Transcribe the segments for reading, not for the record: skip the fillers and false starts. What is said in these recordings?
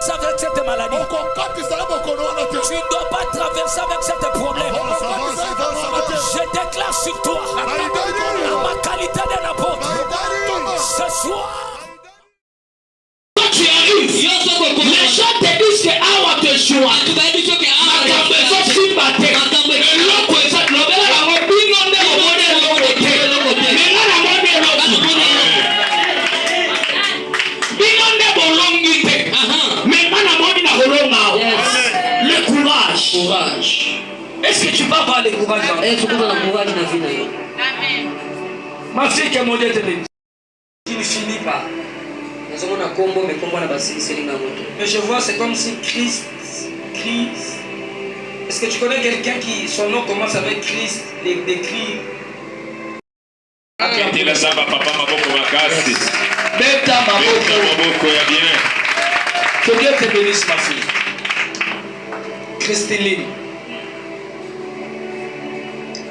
avec cette maladie. Tu ne dois pas traverser avec cette problème. Je déclare sur toi, à ma qualité d'un apôtre, ce soir. Quand tu arrives, les gens te disent que Awa te choix. Le courage. Est-ce que tu vas avoir le courage? Ma fille qui est modèle de Dieu, qui ne finit pas. Mais je vois, c'est comme si Christ. Est-ce que tu connais quelqu'un qui son nom commence avec Christ, des cris? Que Dieu te bénisse, ma fille. Christeline,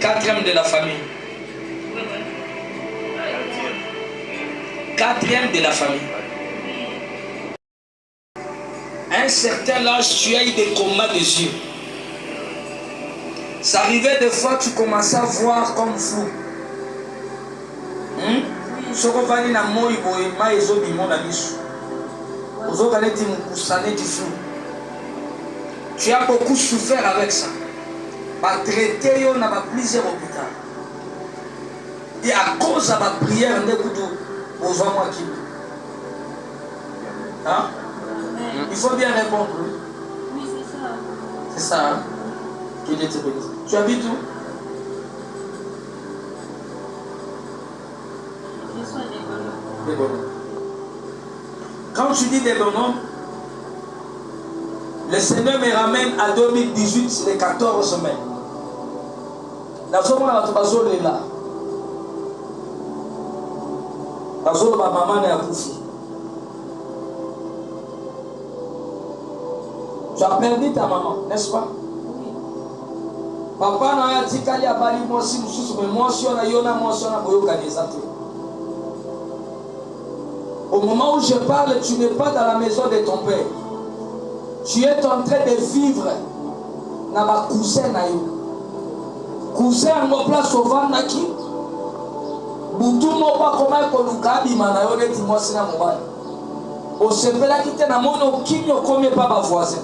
4e de la famille. 4e de la famille. À un certain âge, tu as eu des combats des yeux. Ça arrivait des fois, tu commençais à voir comme flou. Tu as beaucoup souffert avec ça. Traité, on a plusieurs hôpitaux. Et à cause de ma prière, on a hein? Il faut bien répondre. Oui, c'est ça. C'est ça, hein? Que Dieu te bénisse. Tu habites où? Je suis des bonhommes. Quand tu dis des bonhommes, le Seigneur me ramène à 2018, les 14 semaines. La zone là, tu vas zoler là. La zone ma maman est à Koufi. Tu as perdu ta maman, n'est-ce pas? Oui. Papa n'a dit qu'il y a bali moi aussi, mais moi aussi on a yona moi aussi on a boyo kanezate. Au moment où je parle, tu n'es pas dans la maison de ton père. Tu es en train de vivre dans ma cousin nayo. Cousin en place au Vanaki. Boutumo pas comment kolukabi manayo de timosi na mobile. Au sepela qui te na mono kinyo comme pas ma voisin.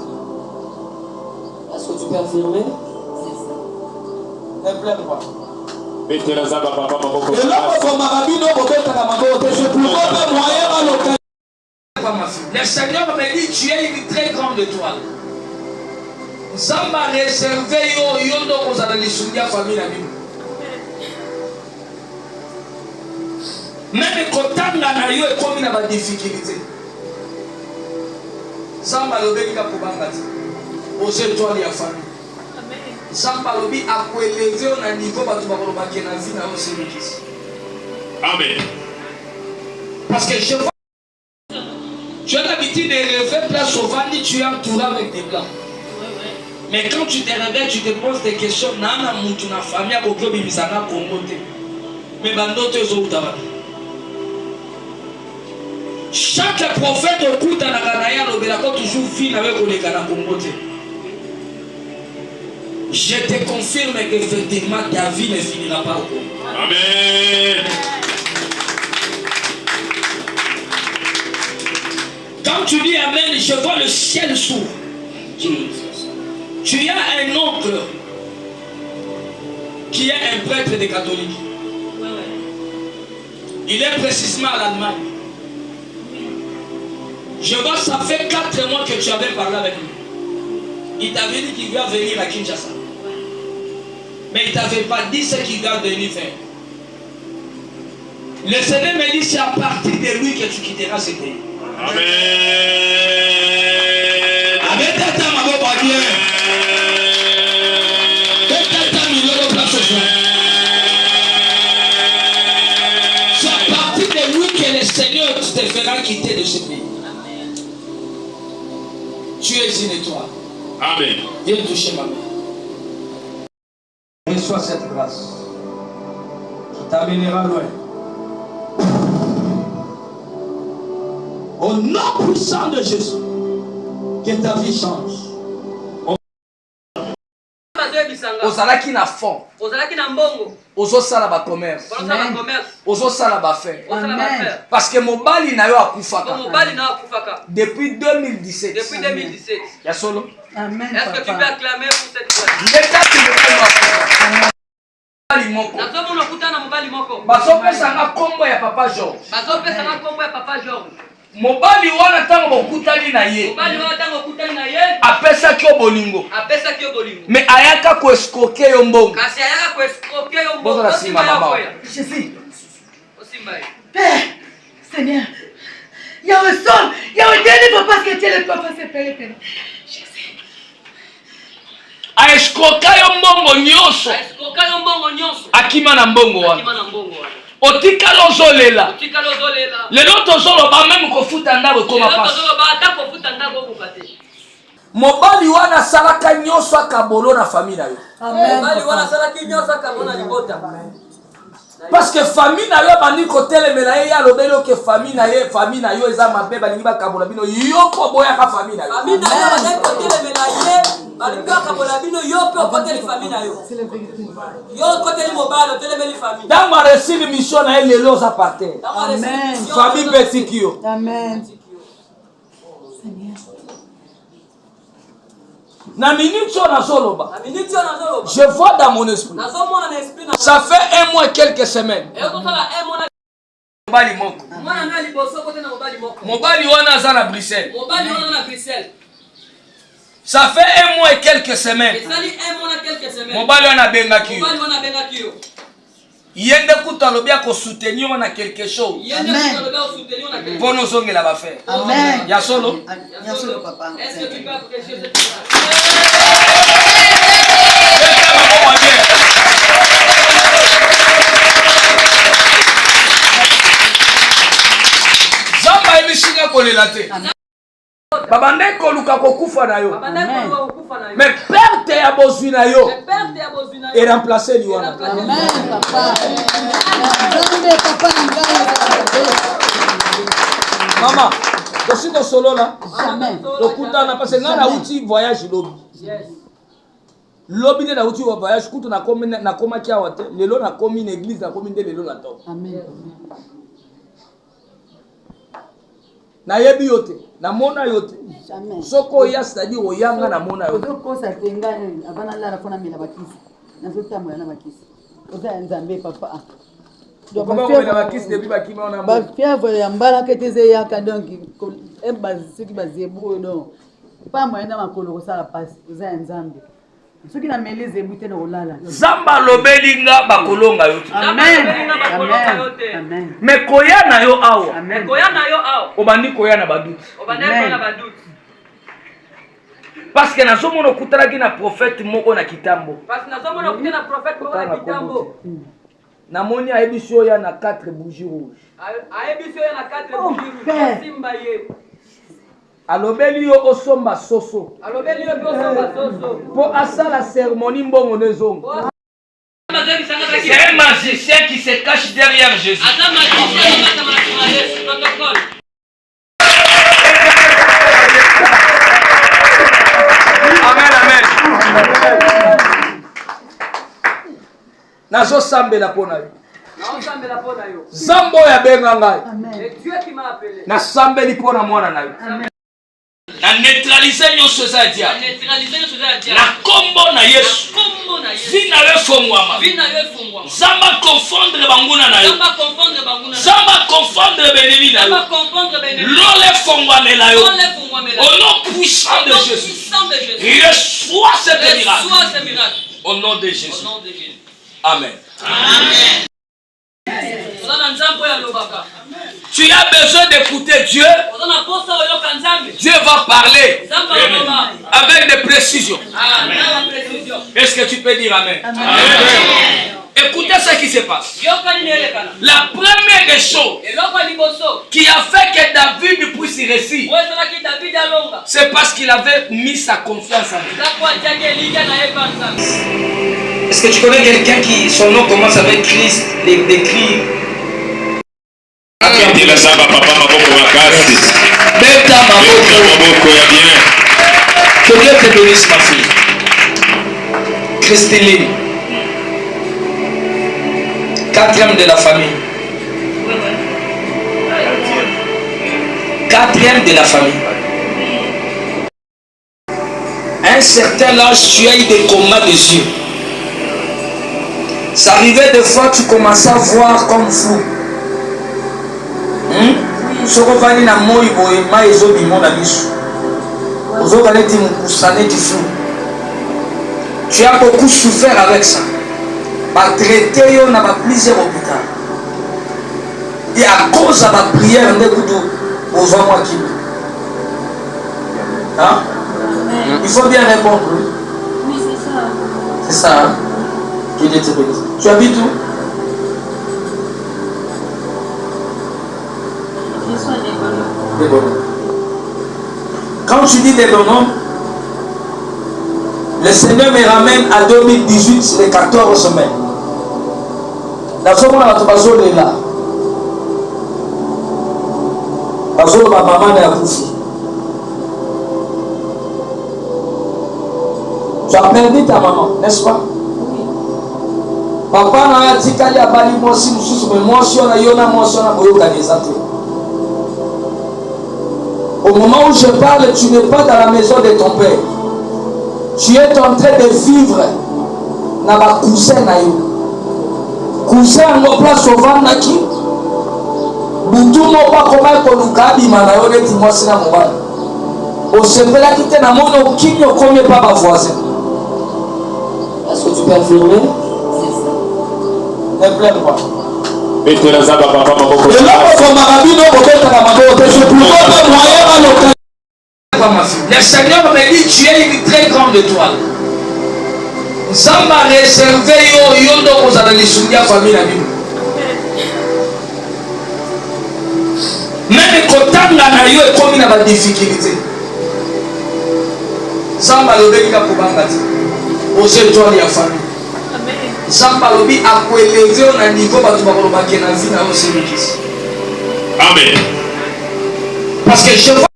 Est-ce que tu peux affirmer? Ne pleure pas. Mettez la zaba papa maboko. Et là pour marabino bobeta na maboko, je peux pas moyen à local. Le Seigneur me dit, tu es une très grande étoile. Ça m'a réservé yo donc vous allez soutenir famille la Bible. Même quand on a eu comme une difficulté. Ça m'a levé la pour bangati. Aux étoiles la famille. Ça m'a levé à quoi élever on a niveau batu ba koloba ke na vie na aussi. Amen. Parce que je vois tu as l'habitude de rêver place au Vandi, tu es entouré avec des blancs. Mais quand tu te réveilles, tu te poses des questions. Nana mutu na famille a beaucoup de misana Congoté. Mais bandote zouta. Chaque prophète écoute à la Ganaya l'obéla toujours fine avec les Gana Congoté. Je te confirme qu'effectivement ta vie ne finira pas au Congo. Amen. Quand tu dis Amen, je vois le ciel s'ouvre. Tu as un oncle qui est un prêtre des catholiques. Il est précisément à l'Allemagne. Je vois, ça fait 4 mois que tu avais parlé avec lui. Il t'avait dit qu'il va venir à Kinshasa. Mais il ne t'avait pas dit ce qu'il va venir faire. Le Seigneur me dit c'est à partir de lui que tu quitteras ce pays. Amen. Avec ta maman, Dieu. Avec ta million de places. C'est à partir de lui que le Seigneur te fera quitter de ce pays. Tu es une étoile. Amen. Viens toucher ma main. Reçois cette grâce qui t'amènera loin. Au nom puissant de Jésus. Que ta vie change. Ozalaki na fond. Ozo sala ba commerce. Ozo sala ba faire. Parce que mobali na yo akufaka. Depuis 2017. Ya solo. Amen. Est-ce que tu peux acclamer pour cette voix? Bazopesanga kombo ya Papa George. Mobali wana tango bokutani na ye. Apesaki yo bolingo. Mais ayaka ko escroquer yo mbongo. Kasi ayaka ko escroquer yo mbongo. Bozo la sima mama. Jésus. Père, Seigneur. Il y a un son. Il y a un délivre parce que tu es le papa, c'est Père. Jésus. A escroquer yo mbongo nyonso. Akima na mbongo wana. Otika lozolela. Lelo tozoloba même kofuta ndabo koma pasi. Mobali wana salaka nyonso akabolo na famille na yo. Mobali wana salaki nyonso akabolo na libota. Parce que famille na yo bandi kotelemela ye ya lobelo ke famille na yo eza mabe balingi bakabola bino yo ko boya ka famille na yo. Famille na yo bandi kotelemela ye balingi bakabola bino yo pe okoteli famille na yo. Yo koteli mobali otelemeli famille. Dans ma receive mission na ye lelo za parter. Amen. Famille petite yo. Amen. Na minute na zoloba. Je vois dans mon esprit. Ça fait 1 mois et quelques semaines. Mobali wana aza na Bruxelles. Ça fait 1 mois et quelques semaines. Mobali wana bengaki yo. Yende kuta lobia ko soutenir na quelque chose. Amen. Pour nous ongela ba faire. Amen. Ya solo. Ya solo papa. Est-ce que tu peux apprécier cette Zamba emishinga kolela te. Babande koluka kokufa na yo. Mais perte ya bozwi na yo. Et remplacer liwana. Amen papa. Nzambe papa ngai. Mama, aussi ko solo là. Amen. Lokutana parce que ngana uti voyage lobi. Yes. Lobi de na uti voyage kutu na koma kia wate. Lelo na komi une église na komi nde lelo na to. Amen. Na yebi yote, na mona yote. Jamais. Soko ya c'est-à-dire oyanga na mona yote. Ko sa tenga avana la fona mila bakisi. Na zotamo yana bakisi. Oza Nzambe papa. Comment on a bakisi depuis bakima on a. Ba fièvre ya mbala keteze ya ka donc emba ceux qui bazebo non. Pas moyen na makolo ko sala passe. Oza Nzambe. Ceux qui na meleze bute na olala. Zamba lobelinga bakolonga yote. Amen. Amen. Mais koya na yo awa. Amen. Obandi koya na baduti. Parce que na somo no kutalaki na prophète moko na kitambo. Na moni a ebisio ya na 4 bougies rouges. Alobeli yo osomba soso. Po asala cérémonie mbongo nezongo. C'est un magicien qui se cache derrière Jésus. Amen, amen. Nazo sambela pona yo. Zambo ya benga ngai. Na sambeli pona mwana na yo. Na neutraliser nyonso za dia. Na kombo na Yesu. Vina yo fongwama. Zamba confondre banguna na yo. Zamba confondre benemi na yo. Lole fongwame na yo. Au nom puissant de Jésus. Reçois ce miracle. Au nom de Jésus. Amen. Amen. Tu as besoin d'écouter Dieu. Dieu va parler avec des précisions. Est-ce que tu peux dire Amen? Amen. Écoutez ce qui se passe. La première des choses qui a fait que David puisse réussir, c'est parce qu'il avait mis sa confiance en Dieu. Est-ce que tu connais quelqu'un qui son nom commence avec Christ, des cris? Akatila saba papa maboko makasi. Beta maboko ya bien. Que Dieu te bénisse, ma fille. Christine, 4e de la famille. 4e de la famille. À un certain âge, tu as eu des combats des yeux. Ça arrivait des fois, tu commençais à voir comme flou. Ce qu'on va dire, tu as beaucoup souffert avec ça. Par traité, on a plusieurs hôpitaux. Et à cause de la prière, on a qui. Hein? Il faut bien répondre. Oui, c'est ça. C'est ça, hein? Que Dieu te bénisse. Tu habites où? Je suis des bonhommes. Quand tu dis des bonhommes, le Seigneur me ramène à 2018, les 14 semaines. Dans ce moment, tu vas jouer là. Tu vas jouer ma maman et la bouffe. Tu as perdu ta maman, n'est-ce pas? Oui. Papa n'a dit qu'il y a pas de motion, mais motion, il y a une motion à organiser. Au moment où je parle, tu n'es pas dans la maison de ton père. Tu es en train de vivre dans ma cousin. Cousin, on place au Vandaki. Nous ne pouvons pas comment nous gabi manayo de Timothée na mobile. Au sepela qui te na mono qui ne connaît pas ma voisin. Est-ce que tu peux affirmer? Ne pleure pas. Mettez la zaba papa maboko. Et là, on m'a dit non, on va faire la maboko. Je ne peux pas moyen à l'occasion. Le Seigneur me dit, tu es une très grande étoile. Zamba réservé yo yondo aux analystes de la famille la Bible. Même quand on a eu comme une difficulté. Zamba lobi ka kubangati. Aux étoiles de la famille. Zamba lobi a élevé au niveau batu bakoloba kena vie na osemikisi. Amen. Parce que je vois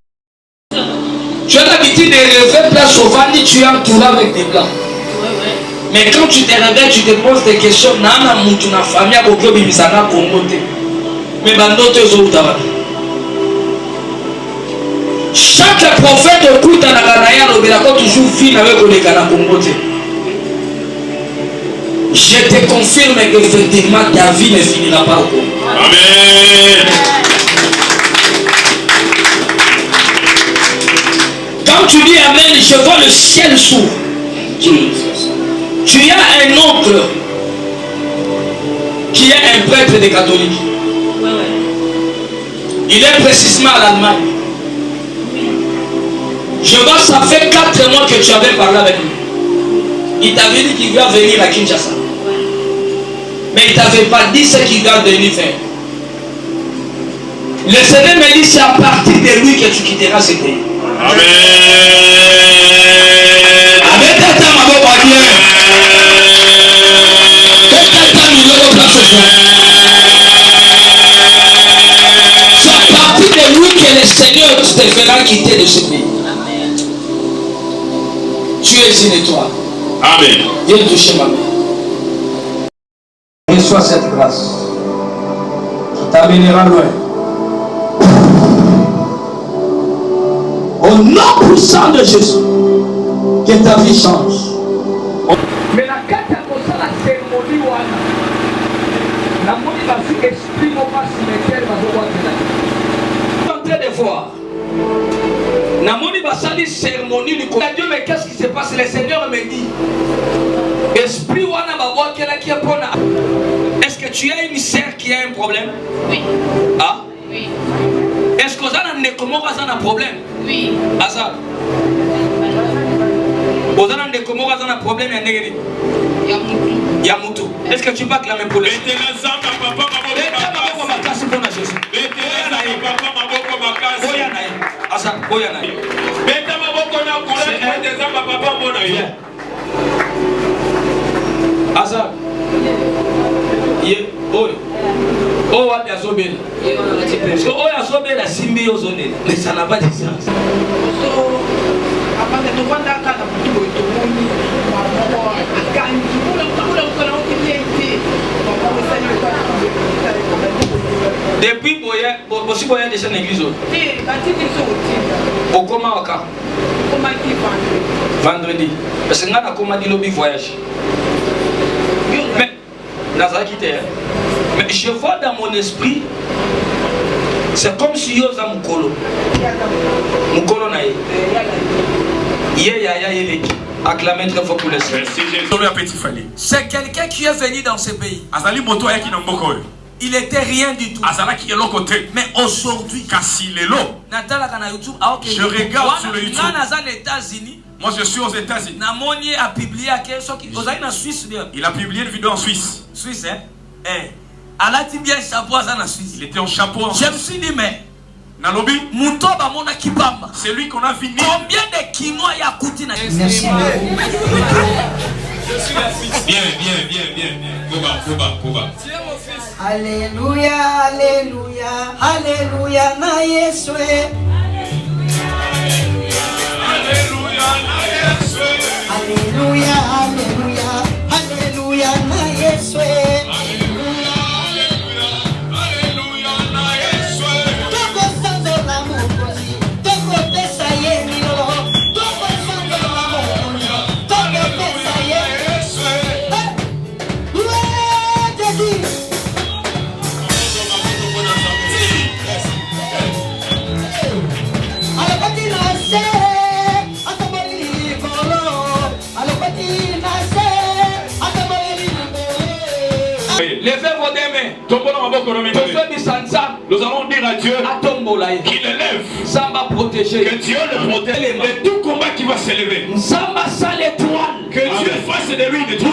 tu as l'habitude de rêver place au Vandi, tu es entouré avec des blancs. Mais quand tu te réveilles, tu te poses des questions. Nana mutu na famille a beaucoup bimisana Congote. Mais bandote zoutava. Chaque prophète écoute à la Ganaya, l'obéla toujours vit avec les Gana Congote. Je te confirme qu'effectivement ta vie ne finira pas au Congo. Amen. Quand tu dis Amen, je vois le ciel s'ouvre. Tu as un oncle qui est un prêtre des catholiques. Il est précisément à l'Allemagne. Je vois, ça fait 4 mois que tu avais parlé avec lui. Il t'avait dit qu'il va venir à Kinshasa. Mais il ne t'avait pas dit ce qu'il va venir faire. Le Seigneur me dit, c'est à partir de lui que tu quitteras ce pays. Amen. Avec tata maboko bien. Tata miloko place au frère. C'est à partir de lui que le Seigneur te fera quitter de ce pays. Amen. Tu es une étoile. Amen. Viens toucher ma main. Reçois cette grâce. Tu t'amèneras loin. Au nom puissant de Jésus, que ta vie change. Mais la carte a posé la cérémonie wana. La moni va faire esprit mon pas cimetière va voir en train de voir. La moni va faire cérémonie du corps. Dieu, mais qu'est-ce qui se passe? Le Seigneur me dit. Esprit wana va voir qu'elle a qui est bonne. Est-ce que tu as une sœur qui a un problème? Oui. Ah? Oui. Est-ce que vous avez un problème? Oui. Azal. Vous avez un problème? Yamutu. Est-ce que tu peux clamer pour le Seigneur? Mettez la zaba papa maboko makasi. Mettez la zaba papa maboko makasi. Azal, boya na. Mettez maboko na kula mettez zaba papa mona yo. Azal. Ye, boy. Oh, what is so bad? So, oh, so bad, I see me also. Mais ça n'a pas de sens. Depuis aussi boyer déjà une église. Au comment au cas? Vendredi. Parce que nous avons commandé lobby voyage. Mais mais je vois dans mon esprit, c'est comme si yo za mukolo. Mukolo na ye. Acclamez très fort pour le Seigneur. C'est quelqu'un qui est venu dans ce pays. Il était rien du tout. Mais aujourd'hui, je regarde sur le YouTube. Moi je suis aux États-Unis. Il a publié une vidéo en Suisse. Suisse, hein? Il était en chapeau en Suisse. Je me suis dit, mais Nalobi, c'est lui qu'on a fini. Combien de quinoa y a coûté? Merci. Bien. Kuba. Alléluia, alléluia, alléluia, na Yesu. Alléluia, alléluia, alléluia, na Yesu. Levez vos deux mains. Nous allons dire à Dieu qu'il élève, Samba protéger, que Dieu le protège de tout combat qui va s'élever. Samba sans l'étoile, que Dieu fasse de lui une étoile.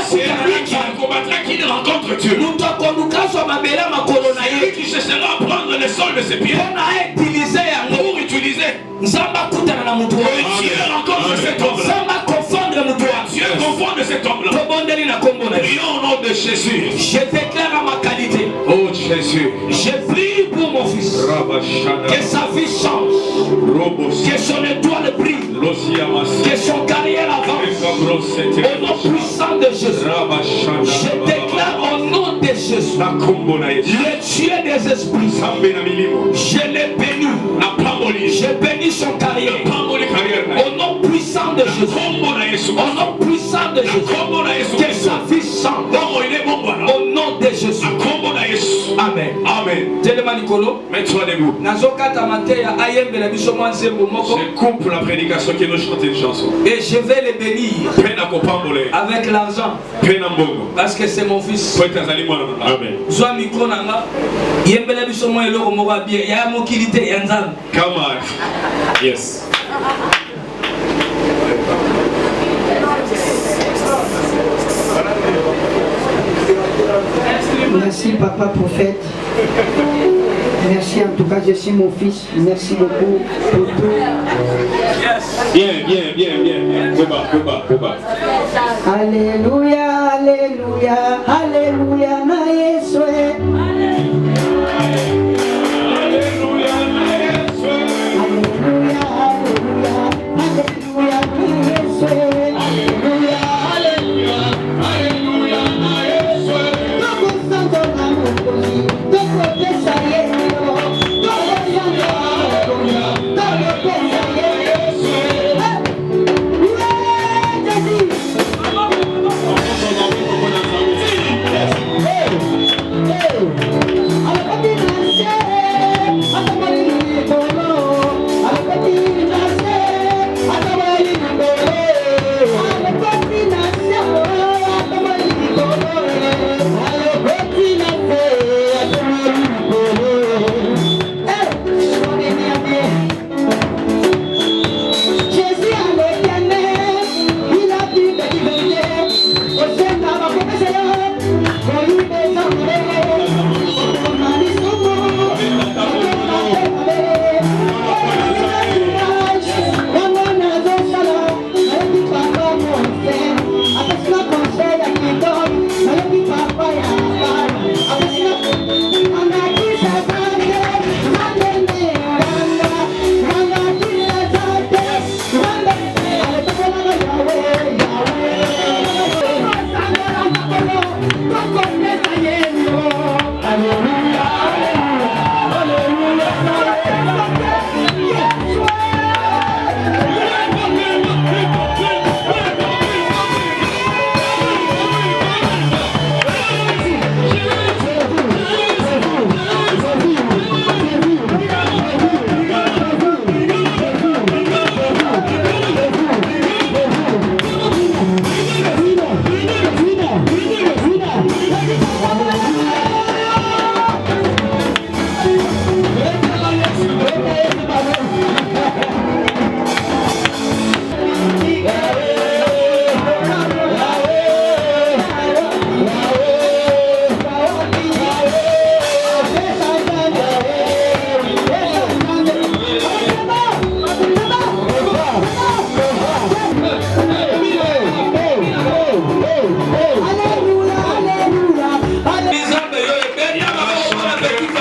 C'est lui qui combattra, qui rencontre Dieu. Celui qui cherchera à prendre le sol de ses pieds pour utiliser. Que Dieu rencontre cet homme-là. Dieu confonde cet homme-là. Prions au nom de Jésus. Je déclare à ma qualité. Oh Jésus. Je prie pour mon fils. Que sa vie change. Que son étoile brille. Que son carrière avance. Au nom puissant de Jésus. Je déclare au nom de Jésus. Le Dieu des esprits. Je l'ai béni. Je bénis son carrière. Au nom puissant de Jésus. Au nom puissant de Jésus. Que sa vie change. Au nom de Jésus. Amen. Mets-toi debout. Je coupe la prédication qui nous chante une chanson. Et je vais les bénir avec l'argent. Parce que c'est mon fils. Amen. Come on. Yes. Merci papa prophète. Merci en tout cas, je suis mon fils. Merci beaucoup pour tout. Bien. Kuba. Alléluia, alléluia, alléluia, na Yesu.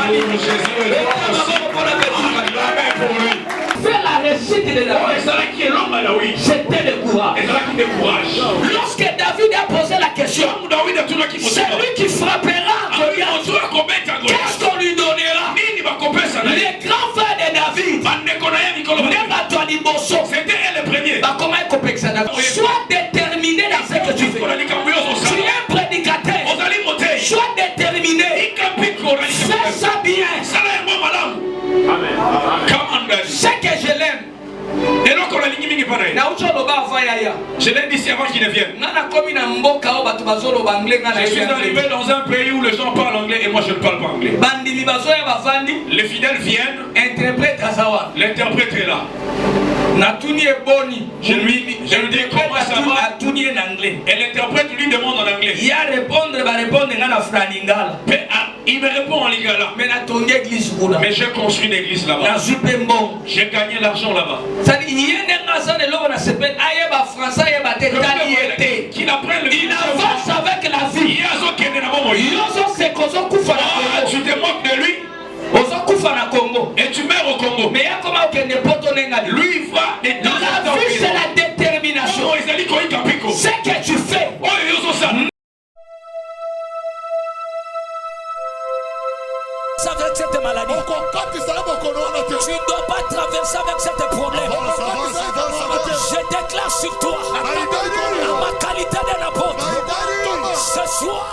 maladie. Faire la réussite de David, c'était le courage. Lorsque David a posé la question, c'est lui qui frappera Goliath. Qu'est-ce qu'on lui donnera? Les grands frères de David, c'était le premier. Sois déterminé dans ce que tu fais. Tu es un prédicateur. Sois déterminé. Fais ça bien. Ce que je l'aime. Je l'ai dit avant qu'il ne vienne. Je suis arrivé dans un pays où les gens parlent anglais et moi je ne parle pas anglais. Les fidèles viennent. L'interprète est là. Je lui dis comment ça va. Et l'interprète lui demande en anglais. Il me répond en lingala. Mais j'ai construit une église là-bas. J'ai gagné l'argent là-bas. Qu'il apprenne le il avance avec la vie. Tu te moques de lui. Et tu meurs au Congo. Lui va. Dans la vie, c'est la détermination. Ce que tu fais. Avec cette maladie, tu ne dois pas traverser avec cette problème. Je déclare sur toi, à ma qualité d'un apôtre, ce soir.